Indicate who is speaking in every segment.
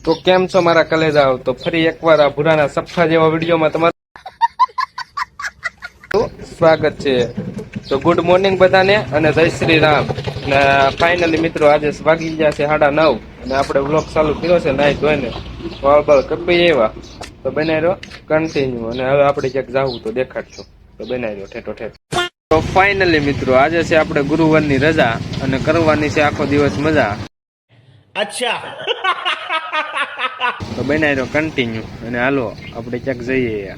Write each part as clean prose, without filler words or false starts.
Speaker 1: તો કેમ છો મારા કલેજાઓ? તો ફરી એકવાર આ ભૂરાના સફા જેવા વિડીયોમાં તમારું સ્વાગત છે. તો ગુડ મોર્નિંગ બધાને અને જય શ્રી રામ. ને ફાઇનલી મિત્રો આજે વાગી ગયા છે 9:30 અને આપણે વ્લોગ ચાલુ કર્યો છે નાઈ ધોઈને વાળ બાળ કપાઈ એવા. તો બનાવી રહ્યો કન્ટિન્યુ અને હવે આપણે ક્યાંક જાવું તો દેખાડશું. તો બનાવી રહ્યો ઠેઠો ઠેઠ. તો ફાઇનલી મિત્રો આજે છે આપણે ગુરુવારની રજા અને કરવાની છે આખો દિવસ મજા.
Speaker 2: અચ્છા
Speaker 1: તો બનાવી રહ્યો કન્ટિન્યુ અને હાલો આપણે ક્યાંક જઈએ.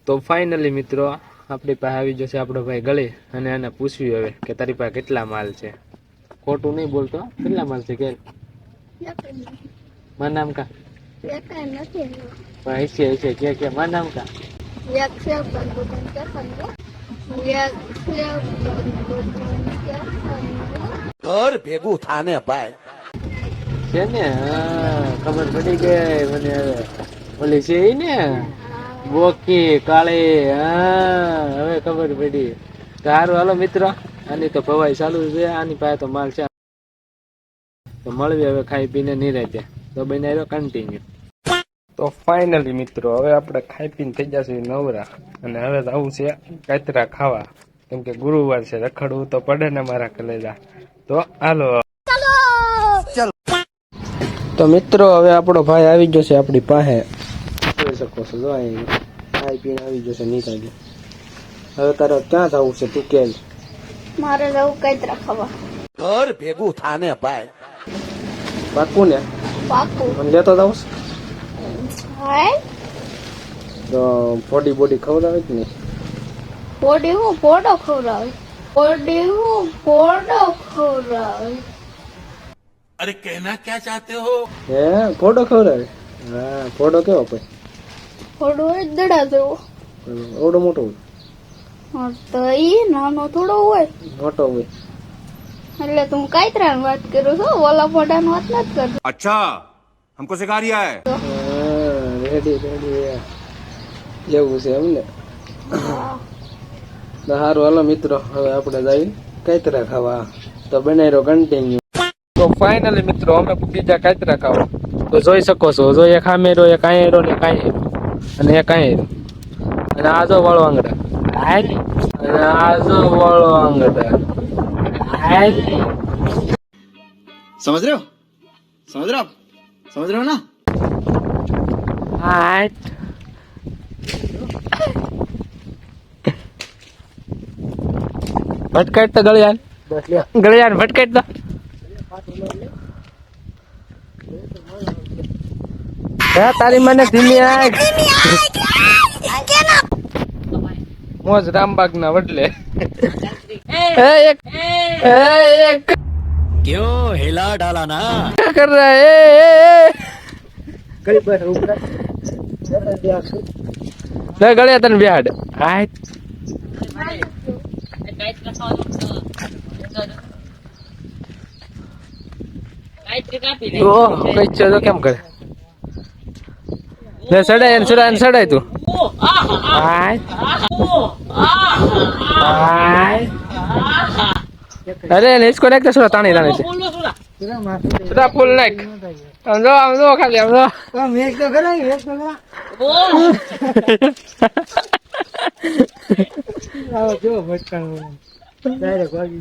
Speaker 1: તો ફાઇનલી મિત્રો આપણી પાસે આવી જશે આપણો ભાઈ ગળી અને એને પૂછ્યું હવે કે તારી પાસે કેટલા માલ છે. ખોટું નહીં બોલતો, કેટલા માલ છે કે માર નામ કા હશે કે માર નામ કા
Speaker 2: ઘર ભેગું થાને ભાઈ
Speaker 1: છે ને. ખબર પડી ગઈ મને હવે. ઓલી છે ઈ ને બોકી કાળી. હવે ખબર પડી. સારું હાલો મિત્રો, આની તો ભવાઈ ચાલુ છે. આની પાસે તો માલ છે. તો મળવી હવે ખાઈ પીને નિરાંતે. તો બનાવ્યો કન્ટિન્યુ. તો ફાઇનલી મિત્રો હવે આપણે ખાઈ પીને થઈ જશે નવરા અને હવે આવું છે કાતરા ખાવા, કેમ કે ગુરુવાર છે. રખડવું તો પડે ને મારા કલેજા. તો હાલો. તો મિત્રો હવે આપણો ભાઈ આવી જશે આપણી પાસે. જોઈ શકો છો, જો અહીં ખાઈ પીને આવી જશે નિરાંતે. હવે તારે ક્યાં જવું છે તું કે?
Speaker 3: મારે જવું કાતરા ખાવા.
Speaker 2: ઘર ભેગું થાને ભાઈ
Speaker 1: પાકું ને?
Speaker 3: પાકું.
Speaker 1: મને લેતો જાવ
Speaker 3: હાય
Speaker 1: તો બોડી બોડી ખવડાવે કે નહીં?
Speaker 3: પોડી હું પોડો ખવડાવે. પોડી હું પોડો ખવડાવે.
Speaker 2: અરે કહેના ક્યાં ચાહતે હો?
Speaker 1: હે ફોટો ખવડાવે? હા ફોટો કેવો પછી?
Speaker 3: પોડો એ દડા જેવો.
Speaker 1: ઓડો મોટો હોય?
Speaker 3: હા તો ઈ નાનો થોડો હોય.
Speaker 1: મોટો હોય.
Speaker 3: એટલે તું કાતરાની વાત કરું છો, ઓલા પોડાની વાત નથી કરતો.
Speaker 2: અચ્છા हमको सिखा रिया है
Speaker 1: રેડી એવું છે એમને? સારું હાલો મિત્રો હવે આપણે જઈ કાતરા ખાવા. તો બનાવી રહ્યો કન્ટિન્યુ. તો ફાઇનલી મિત્રો અમે બીજા કાતરા ખાવા. તો જોઈ શકો છો, જો એક આમેરો, એક આયેરો ને એક આયેરો અને એક આયેરો અને આ જો વાળો આંગળા અને આ જો વાળો આંગળા.
Speaker 2: समझ रहे हो समझ रहे हो समझ रहे हो ना
Speaker 1: ભટકાટ તો ગળિયાન ભટકાટ તો તારી મને ધીમી આગ મોજ રામબાગ ના વડલે.
Speaker 2: क्यों हिला डाला ना
Speaker 1: क्या कर रहा है? गड़िया तन बिहाड तो केम करे सड़ाय तू अरे इसको नाख तो सुरा तानी तानी से सुरा फूल नाख हम दो खाली हम दो एक तो करेंगे एक तो करा आओ जो भटका डायरेक्ट भागी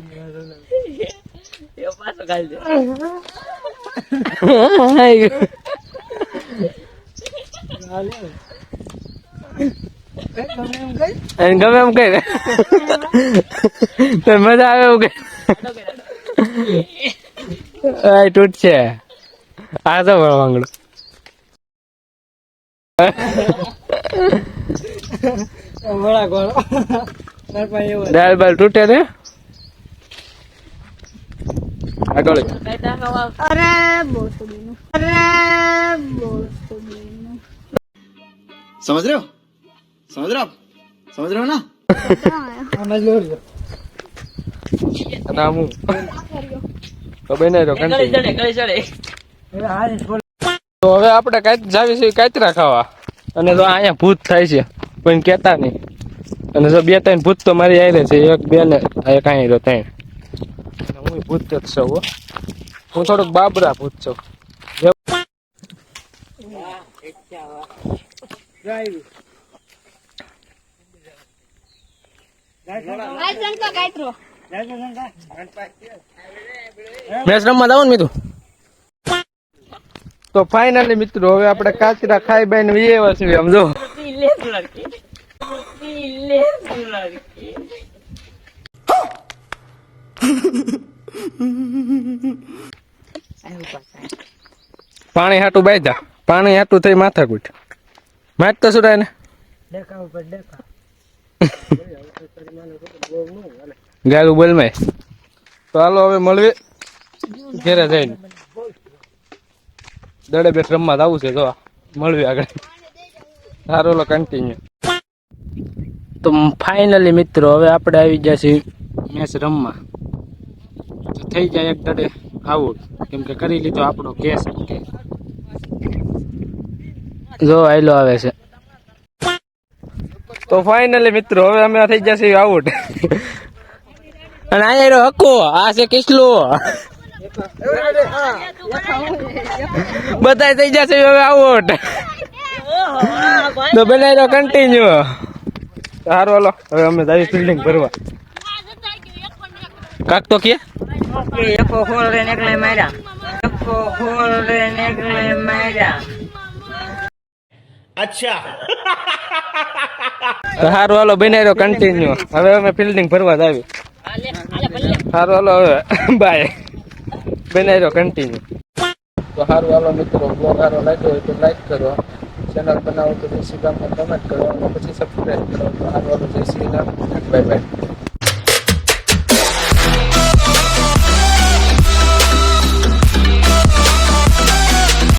Speaker 1: ये पास गाल दे ગમે એમ કઈ મજા આવે એવું કઈ તૂટ છે. આ તો વાંગડો દાળ બાલ તૂટે ને આગળ.
Speaker 3: અરે બોસડીનું
Speaker 2: समझ रहे हो समझ रहे हो समझ रहे हो ना
Speaker 1: નામ તો બને તો હવે આપણે જાવી કાતરા ખાવા. અને જો અહીંયા ભૂત થાય છે કોઈ કેતા નહીં. અને જો 2-3 ભૂત તો મારી આયરે છે, એક બે ને એક અહીં રહ્યો ત્રણ. હું ભૂત જ છું. હું થોડોક બાબરા ભૂત છું. મેચ રમવા જાવ ને મિત્રો. તો ફાઇનલી મિત્રો હવે આપણે કાચરા ખાઈ બાઈને વિયેવા છીએ આમ જો. પાણી હાટું બાંધ્યા, પાણી હાટું થઈ માથાકૂટ માથ તો સુરાય ને ગાલું બોલમાય. તો હાલો હવે મળવી ઘેરે જઈને દડે બેટ રમવા જવું છે. જો મળવી આગળ સારો લો કન્ટિન્યુ. તો ફાઇનલી મિત્રો હવે આપણે આવી ગયા છીએ મેચ રમવા. તો થઈ જાય એક દડે આઉટ, કેમ કે કરી લીધો આપણો કેસ. જો આયલો આવે છે. તો ફાઇનલી મિત્રો હવે અમે થઈ જશે આઉટ. અને આ હકો આ છે કિસલો બધા થઈ જશે હવે આઉટ. તો બનાવી કન્ટિન્યુ. સારું હાલો હવે અમે જઈએ ફિલ્ડિંગ ભરવા. કાક તો કે
Speaker 2: अच्छा
Speaker 1: સારું હાલો બનાવી કન્ટિન્યુ. હવે અમે ફિલ્ડિંગ ભરવા જ આવી. સારું હાલો હવે બાય બનાવી કન્ટિન્યુ. તો સારું હાલો મિત્રો બ્લોગ સારો લાગ્યો હોય તો લાઈક કરો, ચેનલ બનાવો તો જય શ્રી રામ કમેન્ટ કરો અને પછી સબસ્ક્રાઈબ કરો. તો સારું હાલો જય શ્રી રામ, બાય બાય.